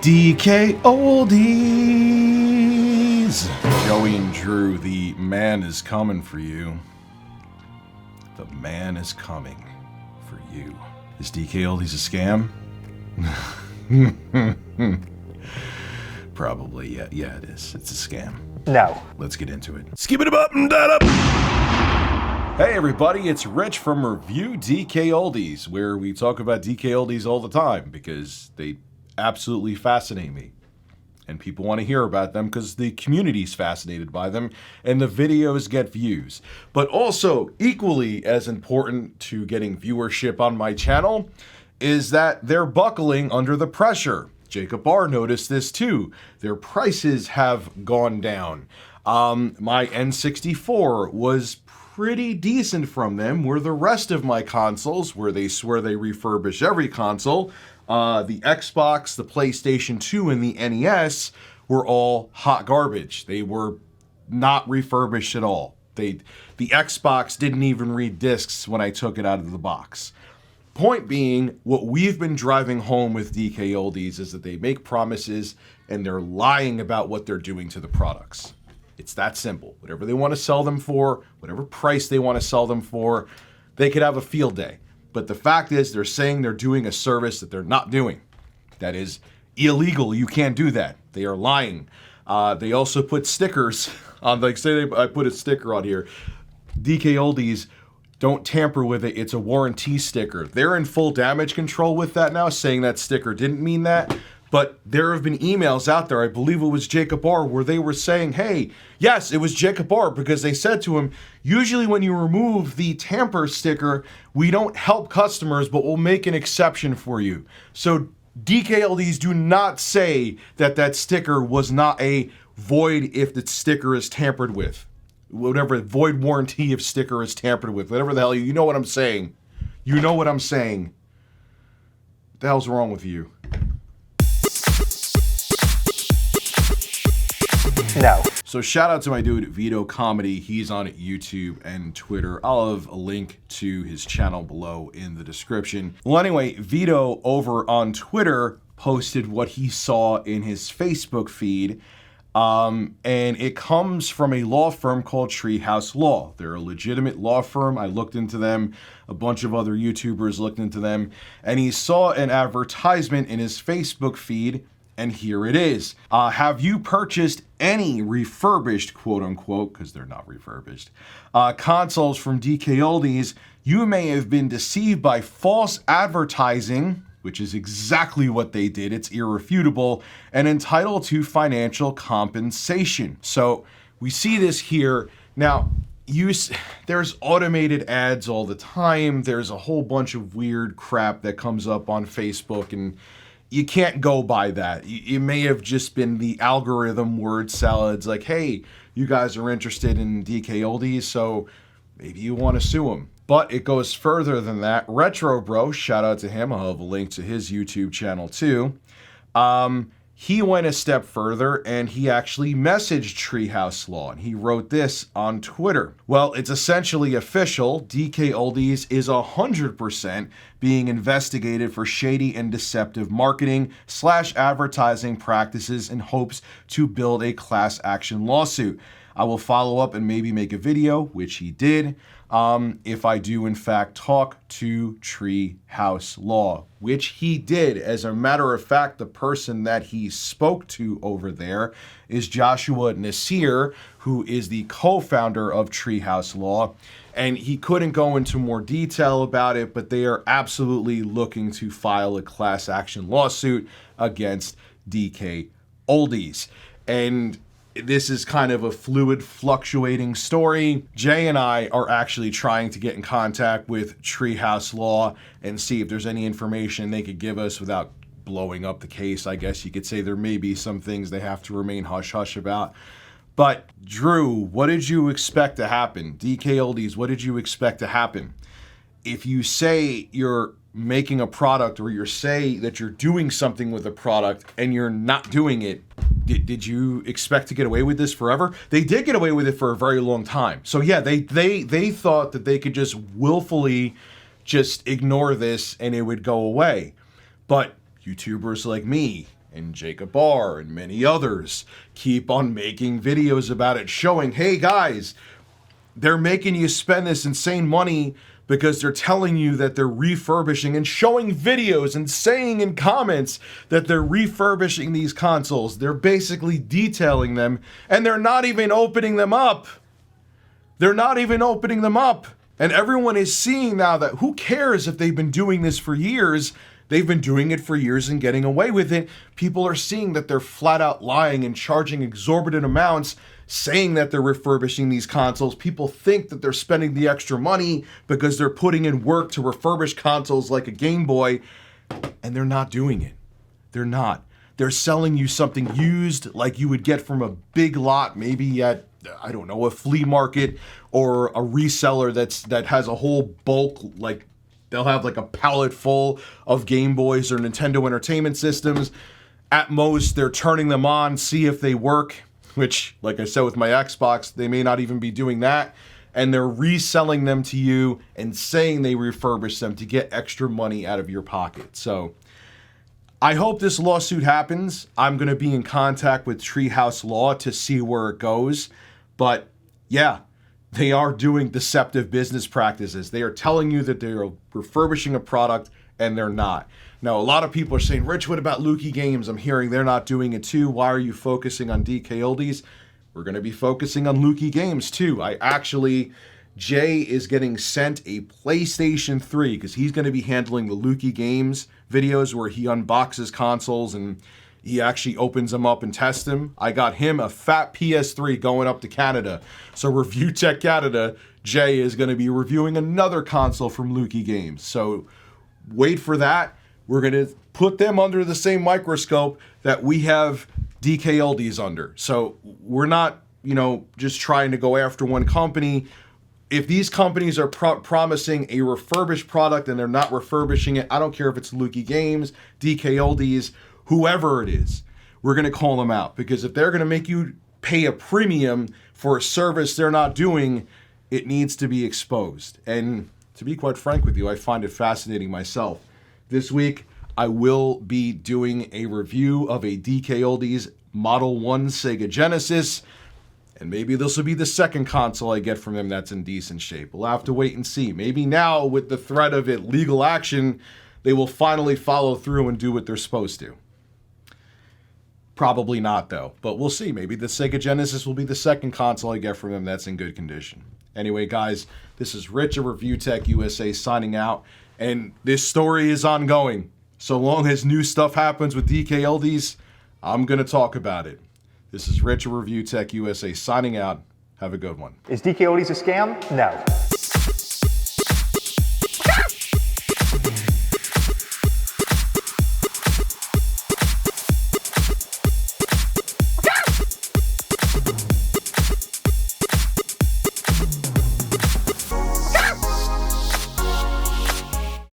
DKOldies! Joey and Drew, the man is coming for you. The man is coming for you. Is DKOldies a scam? Probably, yeah. Yeah, it is. It's a scam. No. Let's get into it. Skip it up and that up! Hey everybody, it's Rich from Review DKOldies, where we talk about DKOldies all the time because they absolutely fascinate me. And people want to hear about them because the community's fascinated by them and the videos get views. But also, equally as important to getting viewership on my channel is that they're buckling under the pressure. Jacob R noticed this too. Their prices have gone down. My N64 was pretty decent from them, where the rest of my consoles, where they swear they refurbish every console, the Xbox, the PlayStation 2, and the NES were all hot garbage. They were not refurbished at all. The Xbox didn't even read discs when I took it out of the box. Point being, what we've been driving home with DKOldies is that they make promises and they're lying about what they're doing to the products. It's that simple. Whatever they want to sell them for, whatever price they want to sell them for, they could have a field day. But the fact is, they're saying they're doing a service that they're not doing. That is illegal. You can't do that. They are lying. They also put stickers on, like, say I put a sticker on here. DKOldies, don't tamper with it. It's a warranty sticker. They're in full damage control with that now, saying that sticker didn't mean that. But there have been emails out there, I believe it was Jacob R, where they were saying, hey, yes, it was Jacob R, because they said to him, usually when you remove the tamper sticker, we don't help customers, but we'll make an exception for you. So DKOldies, do not say that that sticker was not a void if the sticker is tampered with. Whatever, void warranty if sticker is tampered with. Whatever the hell, you know what I'm saying. You know what I'm saying. What the hell's wrong with you? No. So shout out to my dude Vito Comedy. He's on YouTube and Twitter. I'll have a link to his channel below in the description. Well, anyway, Vito over on Twitter posted what he saw in his Facebook feed. And it comes from a law firm called Treehouse Law. They're a legitimate law firm. I looked into them. A bunch of other YouTubers looked into them. And he saw an advertisement in his Facebook feed. And here it is. Have you purchased any refurbished, quote unquote, because they're not refurbished, consoles from DKOldies? You may have been deceived by false advertising, which is exactly what they did. It's irrefutable and entitled to financial compensation. So we see this here. Now, there's automated ads all the time. There's a whole bunch of weird crap that comes up on Facebook, and you can't go by that. It may have just been the algorithm word salads like, hey, you guys are interested in DKOldies, so maybe you want to sue them. But it goes further than that. Retro Bro, shout out to him. I'll have a link to his YouTube channel too. He went a step further and he actually messaged Treehouse Law, and he wrote this on Twitter. Well, it's essentially official. DKOldies is 100% being investigated for shady and deceptive marketing / advertising practices in hopes to build a class action lawsuit. I will follow up and maybe make a video, which he did, if I do in fact talk to Treehouse Law, which he did. As a matter of fact, the person that he spoke to over there is Joshua Nasir, who is the co-founder of Treehouse Law, and he couldn't go into more detail about it, but they are absolutely looking to file a class action lawsuit against DKOldies. And this is kind of a fluid, fluctuating story. Jay and I are actually trying to get in contact with Treehouse Law and see if there's any information they could give us without blowing up the case. I guess you could say there may be some things they have to remain hush-hush about. But Drew, what did you expect to happen? DKOldies, what did you expect to happen? If you say you're making a product, or you say that you're doing something with a product and you're not doing it, did you expect to get away with this forever? They did get away with it for a very long time. So yeah, they thought that they could just willfully just ignore this and it would go away. But YouTubers like me and Jacob Barr and many others keep on making videos about it, showing, hey guys, they're making you spend this insane money because they're telling you that they're refurbishing, and showing videos and saying in comments that they're refurbishing these consoles. They're basically detailing them, and they're not even opening them up. They're not even opening them up. And everyone is seeing now that who cares if they've been doing this for years? They've been doing it for years and getting away with it. People are seeing that they're flat out lying and charging exorbitant amounts, saying that they're refurbishing these consoles. People think that they're spending the extra money because they're putting in work to refurbish consoles like a Game Boy, and they're not doing it. They're not. They're selling you something used like you would get from a big lot, maybe at, I don't know, a flea market or a reseller that has a whole bulk, like they'll have like a pallet full of Game Boys or Nintendo Entertainment Systems. At most, they're turning them on, see if they work, which, like I said with my Xbox, they may not even be doing that. And they're reselling them to you and saying they refurbish them to get extra money out of your pocket. So I hope this lawsuit happens. I'm going to be in contact with Treehouse Law to see where it goes. But yeah, they are doing deceptive business practices. They are telling you that they are refurbishing a product, and they're not. Now, a lot of people are saying, Rich, what about Lukey Games? I'm hearing they're not doing it too. Why are you focusing on DKOldies? We're going to be focusing on Lukey Games too. Jay is getting sent a PlayStation 3 because he's going to be handling the Lukey Games videos where he unboxes consoles and he actually opens them up and tests them. I got him a fat PS3 going up to Canada. So Review Tech Canada, Jay is going to be reviewing another console from Lukey Games. So wait for that. We're going to put them under the same microscope that we have DKOldies under. So we're not, just trying to go after one company. If these companies are promising a refurbished product and they're not refurbishing it, I don't care if it's Lukey Games, DKOldies, whoever it is, we're going to call them out. Because if they're going to make you pay a premium for a service they're not doing, it needs to be exposed. And to be quite frank with you, I find it fascinating myself. This week, I will be doing a review of a DKOldies Model 1 Sega Genesis. And maybe this will be the second console I get from them that's in decent shape. We'll have to wait and see. Maybe now, with the threat of it legal action, they will finally follow through and do what they're supposed to. Probably not, though. But we'll see. Maybe the Sega Genesis will be the second console I get from them that's in good condition. Anyway, guys, this is Rich of Review Tech USA signing out. And this story is ongoing. So long as new stuff happens with DKOldies, I'm going to talk about it. This is Rich of Review Tech USA signing out. Have a good one. Is DKOldies a scam? No.